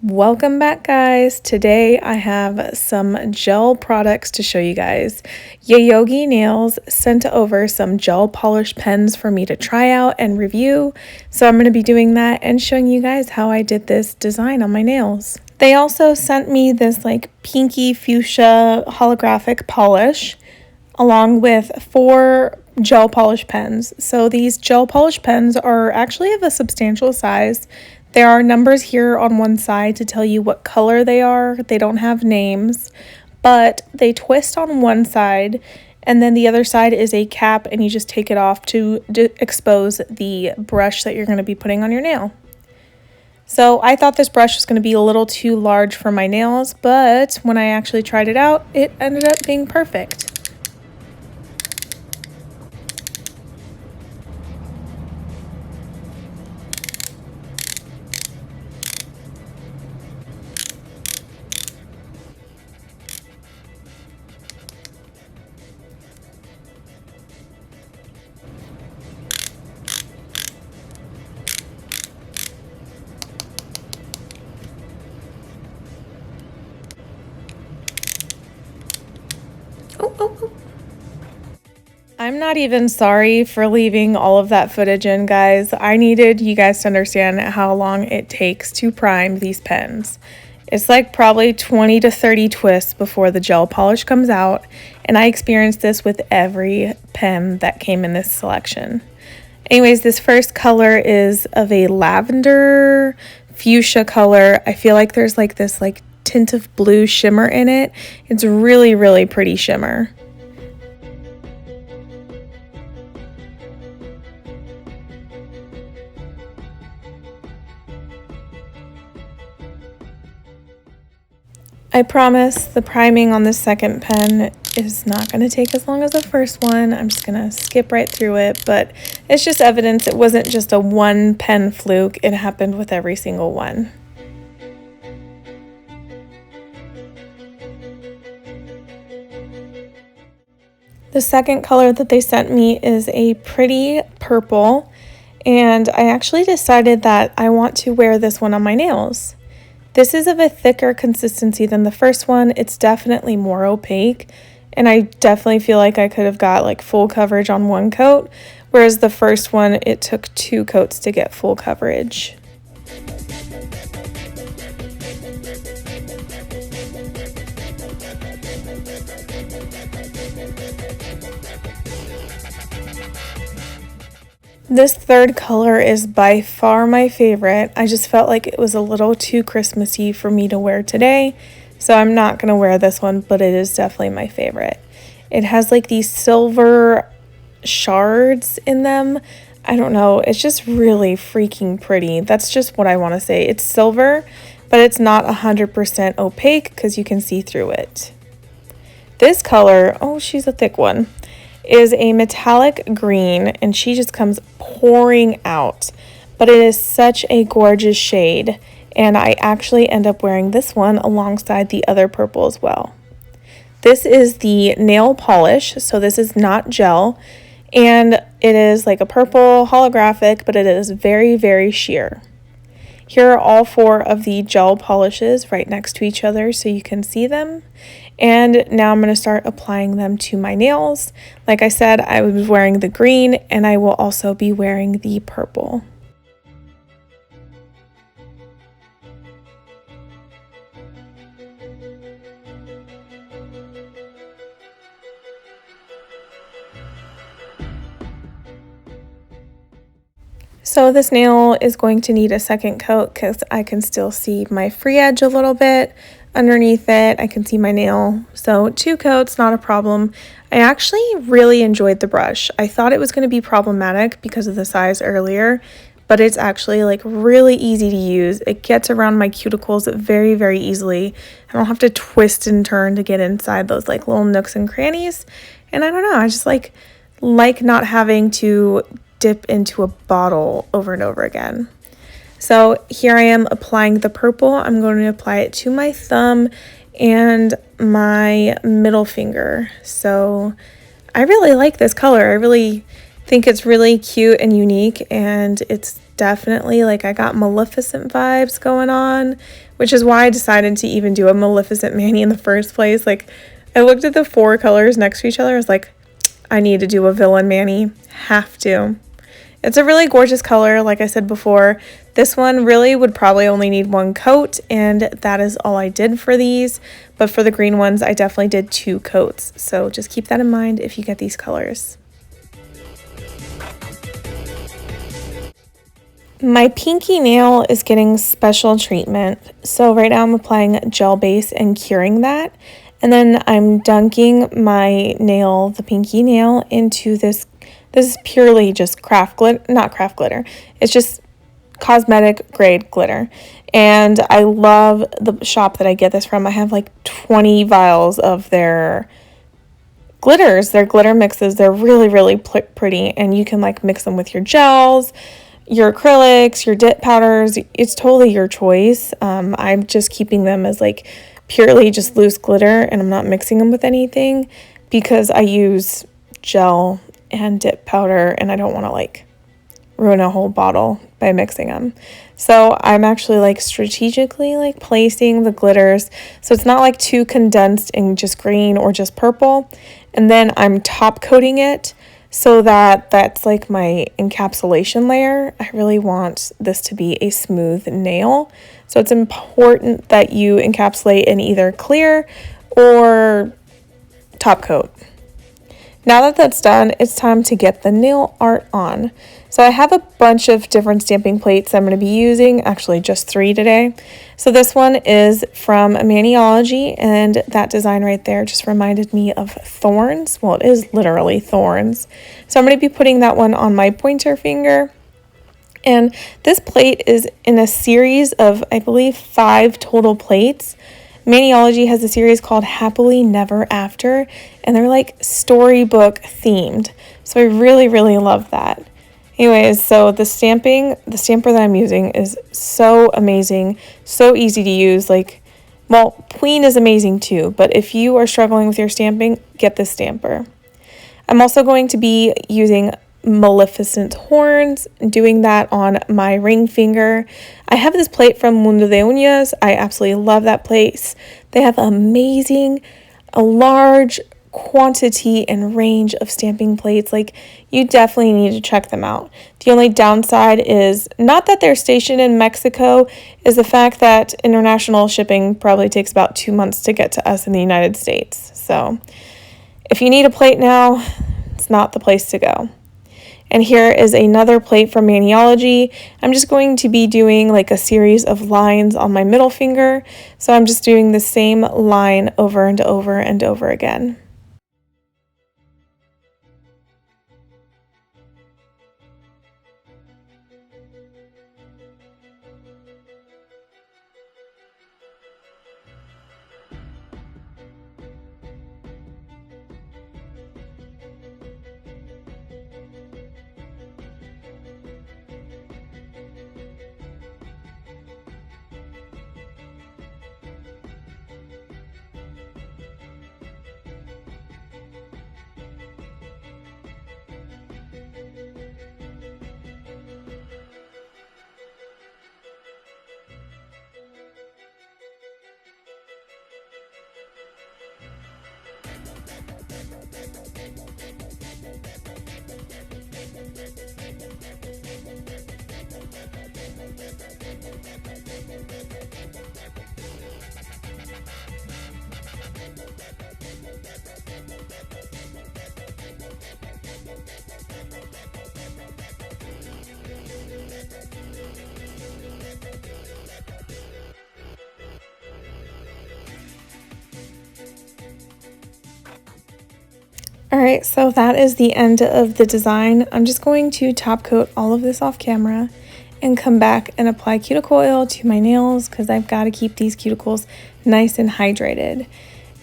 Welcome back, guys. Today I have some gel products to show you guys. Yayoge Nails sent over some gel polish pens for me to try out and review, so I'm going to be doing that and showing you guys how I did this design on my nails. They also sent me this like pinky fuchsia holographic polish along with 4 gel polish pens. So these gel polish pens are actually of a substantial size. There are numbers here on one side to tell you what color they are. They don't have names, but they twist on one side, and then the other side is a cap, and you just take it off to expose the brush that you're going to be putting on your nail. So I thought this brush was going to be a little too large for my nails, but when I actually tried it out, it ended up being perfect. I'm not even sorry for leaving all of that footage in, guys. I needed you guys to understand how long it takes to prime these pens. It's like probably 20 to 30 twists before the gel polish comes out, and I experienced this with every pen that came in this selection. Anyways, this first color is of a lavender fuchsia color. I feel like there's like this like tint of blue shimmer in it. It's really, really pretty shimmer. I promise the priming on the second pen is not going to take as long as the first one. I'm just going to skip right through it, but it's just evidence it wasn't just a one pen fluke. It happened with every single one. The second color that they sent me is a pretty purple, and I actually decided that I want to wear this one on my nails. This is of a thicker consistency than the first one. It's definitely more opaque, and I definitely feel like I could have got like full coverage on one coat, whereas the first one, it took 2 coats to get full coverage. This third color is by far my favorite. I just felt like it was a little too Christmassy for me to wear today, so I'm not going to wear this one, but it is definitely my favorite. It has like these silver shards in them. I don't know, it's just really freaking pretty. That's just what I want to say. It's silver, but it's not 100% opaque because you can see through it. This color, oh, she's a thick one, is a metallic green, and she just comes pouring out, but it is such a gorgeous shade, and I actually end up wearing this one alongside the other purple as well. This is the nail polish, so this is not gel, and it is like a purple holographic, but it is very, very sheer. Here are all 4 of the gel polishes right next to each other so you can see them. And now I'm going to start applying them to my nails. Like I said, I was wearing the green, and I will also be wearing the purple. So this nail is going to need a second coat because I can still see my free edge a little bit. Underneath it, I can see my nail. So 2 coats, not a problem. I actually really enjoyed the brush. I thought it was going to be problematic because of the size earlier, but it's actually like really easy to use. It gets around my cuticles very, very easily. I don't have to twist and turn to get inside those like little nooks and crannies. And I don't know, I just like not having to dip into a bottle over and over again. So here I am applying the purple. I'm going to apply it to my thumb and my middle finger. So I really like this color. I really think it's really cute and unique, and it's definitely like I got Maleficent vibes going on, which is why I decided to even do a Maleficent mani in the first place. Like, I looked at the 4 colors next to each other. I was like, I need to do a villain mani. Have to. It's a really gorgeous color. Like I said before, this one really would probably only need 1 coat, and that is all I did for these. But for the green ones, I definitely did 2 coats. So just keep that in mind if you get these colors. My pinky nail is getting special treatment. So right now I'm applying gel base and curing that. And then I'm dunking my nail, the pinky nail, into this is purely just not craft glitter. It's just cosmetic grade glitter. And I love the shop that I get this from. I have like 20 vials of their glitters, their glitter mixes. They're really, really pretty. And you can like mix them with your gels, your acrylics, your dip powders. It's totally your choice. I'm just keeping them as like purely just loose glitter, and I'm not mixing them with anything because I use gel and dip powder, and I don't want to like ruin a whole bottle by mixing them. So I'm actually like strategically like placing the glitters so it's not like too condensed and just green or just purple. And then I'm top coating it so that that's like my encapsulation layer. I really want this to be a smooth nail. So it's important that you encapsulate in either clear or top coat. Now that that's done, it's time to get the nail art on. So I have a bunch of different stamping plates I'm going to be using, actually just 3 today. So this one is from Maniology, and that design right there just reminded me of thorns. Well, it is literally thorns. So I'm going to be putting that one on my pointer finger. And this plate is in a series of, I believe, 5 total plates. Maniology has a series called Happily Never After, and they're like storybook themed. So I really, really love that. Anyways, so the stamper that I'm using is so amazing, so easy to use. Like, well, Queen is amazing too, but if you are struggling with your stamping, get this stamper. I'm also going to be using Maleficent horns, doing that on my ring finger. I have this plate from Mundo De Uñas. I absolutely love that place. They have a large quantity and range of stamping plates. Like, you definitely need to check them out. The only downside is not that they're stationed in Mexico, is the fact that international shipping probably takes about 2 months to get to us in the United States. So if you need a plate now, it's not the place to go. And here is another plate from Maniology. I'm just going to be doing like a series of lines on my middle finger. So I'm just doing the same line over and over and over again. Alright, so that is the end of the design. I'm just going to top coat all of this off camera and come back and apply cuticle oil to my nails because I've got to keep these cuticles nice and hydrated.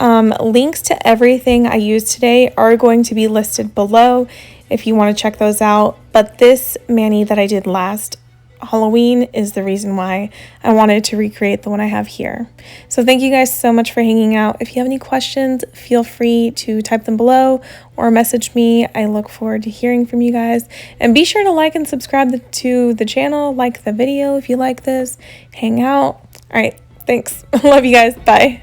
Links to everything I used today are going to be listed below if you want to check those out. But this mani that I did last Halloween is the reason why I wanted to recreate the one I have here. So thank you guys so much for hanging out. If you have any questions, feel free to type them below or message me. I look forward to hearing from you guys. And be sure to like and subscribe to the channel, like the video if you like this, hang out. All right, thanks. Love you guys. Bye.